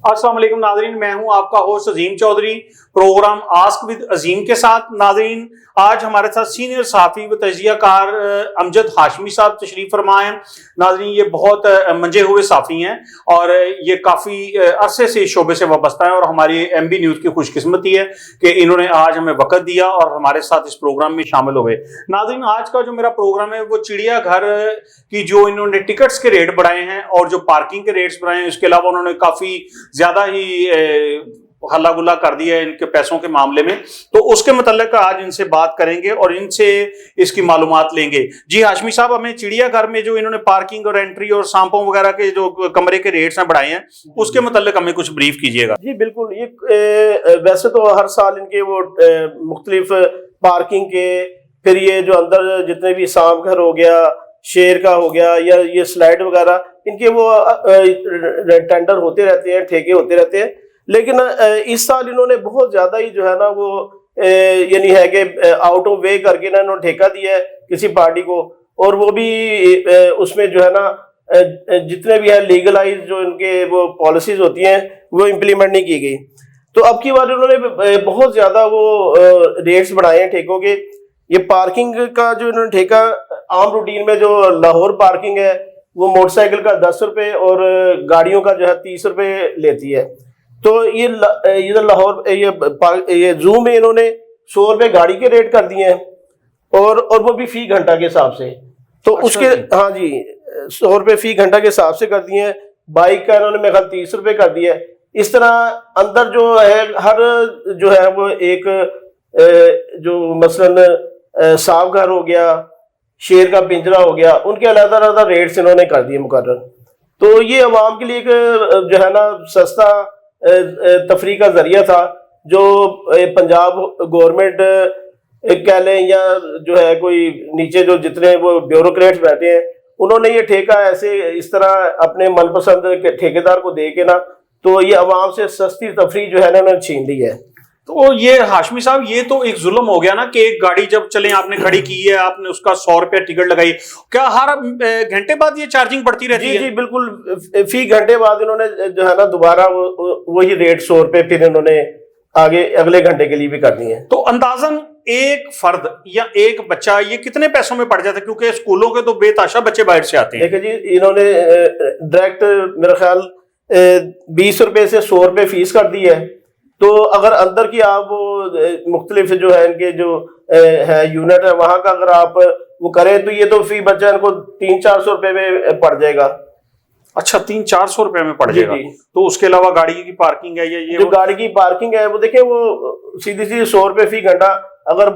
अस्सलाम वालेकुम नाज़रीन, मैं हूं आपका host Azeem Chaudhary. Program ask with Azeem के साथ नाज़रीन, आज हमारे साथ सीनियर सहाफ़ी व तजियाकार अमजद हाशमी साहब तशरीफ फरमा हैं। नाज़रीन, ये बहुत मंजे हुए सहाफ़ी हैं और ये काफ़ी अरसे से इस शोबे से वाबस्ता है और हमारी MB न्यूज़ की खुशकिस्मती है कि इन्होंने आज हमें वक़्त दिया और हमारे साथ इस प्रोग्राम में शामिल हुए। नाज़रीन, आज का जो मेरा प्रोग्राम है वो चिड़ियाघर की जो इन्होंने टिकट्स के रेट बढ़ाए हैं और जो पार्किंग के रेट्स बढ़ाए हैं, इसके अलावा उन्होंने काफ़ी ज्यादा ही हल्ला गुल्ला कर दिया है इनके पैसों के मामले में, तो उसके मतलब आज इनसे बात करेंगे और इनसे इसकी मालूमात लेंगे। जी हाशमी साहब, हमें चिड़ियाघर में जो इन्होंने पार्किंग और एंट्री और सांपों वगैरह के जो कमरे के रेट्स हैं बढ़ाए हैं, उसके मतलब हमें कुछ ब्रीफ कीजिएगा। जी बिल्कुल, ये वैसे तो हर साल इनके वो मुख्तलिफ पार्किंग के, फिर ये जो अंदर जितने भी सांप घर हो गया, शेर का हो गया, या ये स्लाइड वगैरह, इनके वो टेंडर होते रहते हैं, ठेके होते रहते हैं। लेकिन इस साल इन्होंने बहुत ज्यादा ही जो है ना वो यानी है कि आउट ऑफ वे करके ना इन्होंने ठेका दिया है किसी पार्टी को, और वो भी उसमें जो है ना जितने भी है लीगलाइज जो इनके वो पॉलिसीज होती हैं वो इम्प्लीमेंट नहीं की गई। तो अब की बार इन्होंने बहुत ज्यादा वो रेट्स बढ़ाए हैं ठेकों के। ये पार्किंग का जो इन्होंने ठेका आम रूटीन में जो लाहौर पार्किंग है वो मोटरसाइकिल का 10 रुपये और गाड़ियों का जो है 30 रुपये लेती है। तो ये लाहौर ये जू में इन्होंने 100 रुपये गाड़ी के रेट कर दिए हैं और वो भी फी घंटा के हिसाब से। तो अच्छा उसके जी। हाँ जी, 100 रुपये फी घंटा के हिसाब से कर दिए हैं। बाइक का इन्होंने मेरे ख्याल 30 रुपये कर दिया है। इस तरह अंदर जो है हर जो है वो एक जो मसलन सांप घर हो गया, शेर का पिंजरा हो गया, उनके अलग अलग रेट्स इन्होंने कर दिए मुकर्रर। तो ये अवाम के लिए एक जो है ना सस्ता तफरी का जरिया था, जो पंजाब गवर्नमेंट कह लें या जो है कोई नीचे जो जितने वो ब्यूरोक्रेट्स बैठे हैं, उन्होंने ये ठेका ऐसे इस तरह अपने मनपसंद ठेकेदार को दे के ना, तो ये अवाम से सस्ती तफरी जो है ना उन्होंने छीन ली है। तो ये हाशमी साहब, ये तो एक जुल्म हो गया ना कि एक गाड़ी जब चले आपने खड़ी की है, आपने उसका 100 रुपया टिकट लगाई, क्या हर घंटे बाद ये चार्जिंग बढ़ती रहती है? जी बिल्कुल, फी घंटे बाद इन्होंने जो है ना दोबारा वही रेट 100 रुपये फिर इन्होंने आगे अगले घंटे के लिए भी कर दिए हैं। तो अंदाजन एक फर्द या एक बच्चा ये कितने पैसों में पड़ जाता है, क्योंकि स्कूलों के तो बेताशा बच्चे बाहर से आते हैं? देखिए जी, इन्होंने डायरेक्ट मेरा ख्याल 20 रुपये से 100 रुपये फीस कर दी है। तो अगर अंदर की आप वो मुख्तलिफ जो है इनके जो है यूनिट है वहां का अगर आप वो करें, तो ये तो फी बच्चा इनको 300-400 रुपये में पड़ जाएगा। अच्छा, 300-400 रुपए में पड़ जाएगा। तो उसके अलावा गाड़ी की पार्किंग है या ये जो गाड़ी की पार्किंग है वो देखिए, वो सीधी 100 रुपये फी घंटा। अगर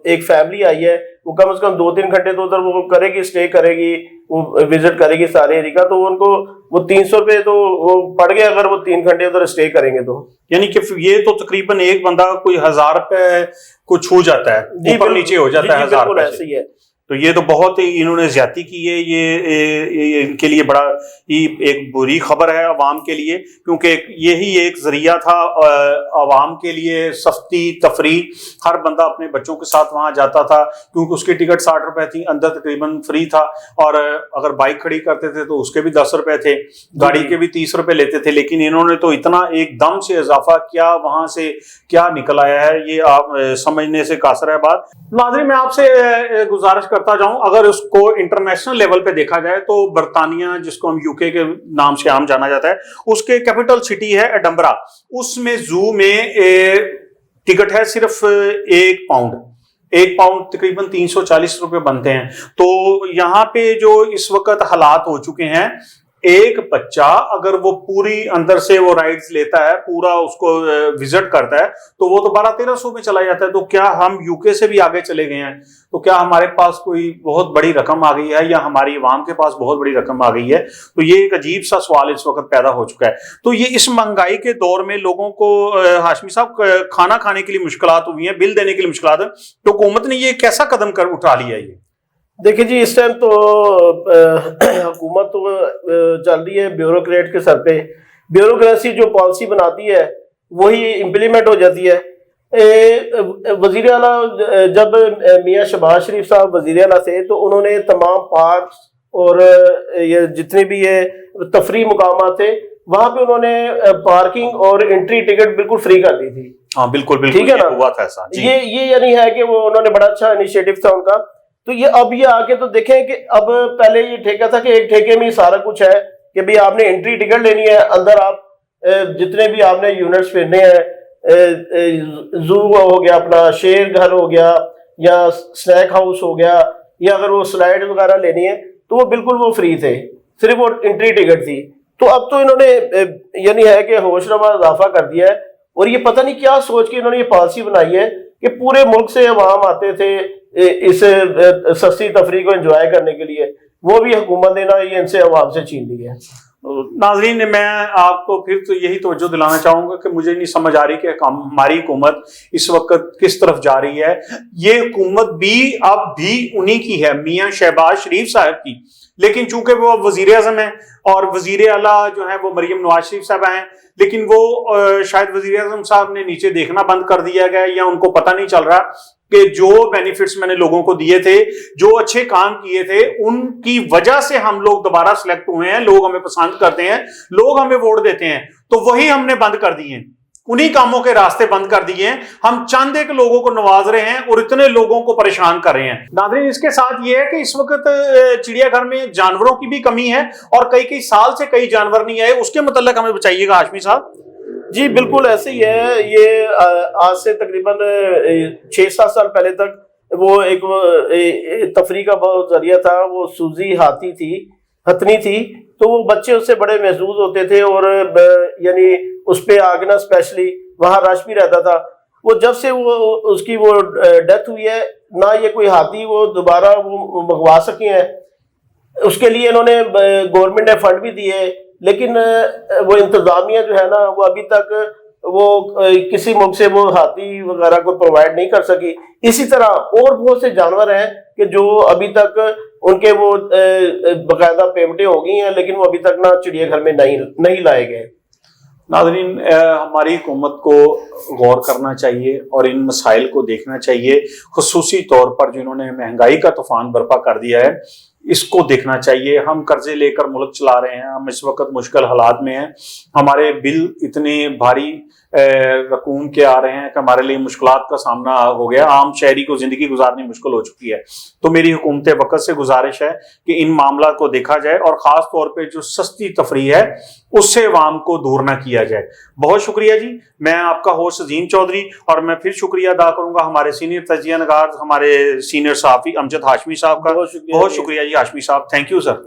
एक फैमिली आई है वो कम से कम 2-3 घंटे तो उधर वो करेगी, स्टे करेगी, वो विजिट करेगी सारे एरिया का, तो उनको वो 300 रुपये तो वो पड़ गए अगर वो 3 घंटे उधर स्टे करेंगे तो। यानी कि ये तो तकरीबन एक बंदा कोई 1000 रुपए को छू जाता है, ऊपर नीचे हो जाता है 1000 रुपए। ऐसे ही है। तो ये तो बहुत ही इन्होंने ज्यादती की है। ये इनके लिए बड़ा ही एक बुरी खबर है अवाम के लिए, क्योंकि यही एक जरिया था अवाम के लिए सस्ती तफरी। हर बंदा अपने बच्चों के साथ वहां जाता था क्योंकि उसकी टिकट 60 रुपए थी, अंदर तकरीबन फ्री था, और अगर बाइक खड़ी करते थे तो उसके भी 10 रुपए थे, गाड़ी के भी 30 रुपए लेते थे। लेकिन इन्होंने तो इतना एकदम से इजाफा किया, वहां से क्या निकल आया है ये आप समझने से कासर है बात। नाज़रीन, मैं आपसे गुजारिश करता जाऊं, अगर उसको इंटरनेशनल लेवल पे देखा जाए तो बर्तानिया, जिसको हम यूके के नाम से आम जाना जाता है, उसके कैपिटल सिटी है एडनबरा। उसमें जू में टिकट है सिर्फ 1 पाउंड। 1 पाउंड तकरीबन 340 रुपए बनते हैं। तो यहाँ पे जो इस वक्त हालात हो चुके हैं, एक बच्चा अगर वो पूरी अंदर से वो राइड्स लेता है, पूरा उसको विजिट करता है, तो वो तो 1200-1300 में चला जाता है। तो क्या हम यूके से भी आगे चले गए हैं? तो क्या हमारे पास कोई बहुत बड़ी रकम आ गई है या हमारी अवाम के पास बहुत बड़ी रकम आ गई है? तो ये एक अजीब सा सवाल इस वक्त पैदा हो चुका है। तो ये इस महंगाई के दौर में लोगों को हाशमी साहब खाना खाने के लिए मुश्किलात हुई हैं, बिल देने के लिए मुश्किलात है, तो हुकूमत ने ये कैसा कदम कर उठा लिया? ये देखिए जी, इस टाइम तो हुकूमत तो चल रही है ब्यूरोक्रेट के सर पे। ब्यूरोक्रेसी जो पॉलिसी बनाती है वही इम्प्लीमेंट हो जाती है। वजीर आला जब मियां शहबाज शरीफ साहब वजीर आला थे, तो उन्होंने तमाम पार्क्स और ये जितने भी ये तफरी मुकामात थे वहां पे उन्होंने पार्किंग और एंट्री टिकट बिल्कुल फ्री कर दी थी। हाँ बिल्कुल बिल्कुल, ठीक है ना, हुआ था ऐसा जी। ये यानी है कि वो उन्होंने बड़ा अच्छा इनिशिएटिव था उनका। तो ये अब ये आके तो देखें कि अब पहले ये ठेका था कि एक ठेके में ही सारा कुछ है कि भाई आपने एंट्री टिकट लेनी है, अंदर आप जितने भी आपने यूनिट्स फिरने हैं, जू हो गया, अपना शेर घर हो गया, या स्नैक हाउस हो गया, या अगर वो स्लाइड वगैरह लेनी है तो वो बिल्कुल वो फ्री थे, सिर्फ वो एंट्री टिकट थी। तो अब तो इन्होंने यानी है कि होशरुबा इजाफा कर दिया है, और ये पता नहीं क्या सोच के इन्होंने ये पॉलिसी बनाई है कि पूरे मुल्क से अवाम आते थे इस सस्ती तफरीह को एंजॉय करने के लिए, वो भी हुकूमत ने ना ये इनसे अवाम से छीन ली है। नाजरीन, मैं आपको फिर तो यही तवज्जो दिलाना चाहूंगा कि मुझे नहीं समझ आ रही कि हमारी हुकूमत इस वक्त किस तरफ जा रही है। ये हुकूमत भी अब भी उन्हीं की है, मियां शहबाज शरीफ साहब की, लेकिन चूंकि वो अब वजीर आजम है और वजीर आला जो है वो मरियम नवाज शरीफ साहब हैं, लेकिन वो शायद वजीर आजम साहब ने नीचे देखना बंद कर दिया गया, या उनको पता नहीं चल रहा कि जो बेनिफिट्स मैंने लोगों को दिए थे, जो अच्छे काम किए थे, उनकी वजह से हम लोग दोबारा सिलेक्ट हुए हैं, लोग हमें पसंद करते हैं, लोग हमें वोट देते हैं, तो वही हमने बंद कर दिए हैं, उन्हीं कामों के रास्ते बंद कर दिए हैं। हम चंद एक लोगों को नवाज रहे हैं और इतने लोगों को परेशान कर रहे हैं। नाज़रीन, इसके साथ ये है कि इस वक्त चिड़ियाघर में जानवरों की भी कमी है और कई कई साल से कई जानवर नहीं आए, उसके मतलब हमें बताइएगा हाशमी साहब। जी बिल्कुल ऐसे ही है। ये आज से तकरीबन 6-7 साल पहले तक वो एक तफरीह का बहुत जरिया था, वो सूजी हाथी थी, हथनी थी, तो वो बच्चे उससे बड़े महसूस होते थे, और यानी उस पे आगना स्पेशली वहाँ रश भी रहता था। वो जब से वो उसकी वो डेथ हुई है, ना ये कोई हाथी वो दोबारा वो मंगवा सके हैं, उसके लिए इन्होंने गवर्नमेंट ने फंड भी दिए, लेकिन वो इंतजामिया जो है ना वो अभी तक वो किसी मुल्क से वो हाथी वगैरह को प्रोवाइड नहीं कर सकी। इसी तरह और बहुत से जानवर हैं कि जो अभी तक उनके वो बाकायदा पेमेंटें हो गई हैं, लेकिन वो अभी तक ना चिड़ियाघर में नहीं लाए गए। नाज़रीन, हमारी हुकूमत को गौर करना चाहिए और इन मसाइल को देखना चाहिए, खुसूसी तौर पर जिन्होंने महंगाई का तूफान बर्पा कर दिया है, इसको देखना चाहिए। हम कर्जे लेकर मुल्क चला रहे हैं, हम इस वक्त मुश्किल हालात में हैं, हमारे बिल इतने भारी रकूम के आ रहे हैं कि हमारे लिए मुश्किलात का सामना हो गया, आम शहरी को जिंदगी गुजारनी मुश्किल हो चुकी है। तो मेरी हुकूमत वक्त से गुजारिश है कि इन मामला को देखा जाए और ख़ास तौर पे जो सस्ती तफरीह है उससे अवाम को दूर ना किया जाए। बहुत शुक्रिया जी, मैं आपका होस्ट अजीम चौधरी, और मैं फिर शुक्रिया अदा करूंगा हमारे सीनियर तजिया नगार, हमारे सीनियर सहाफ़ी अमजद हाशमी साहब का। बहुत शुक्रिया जी हाशमी साहब, थैंक यू सर।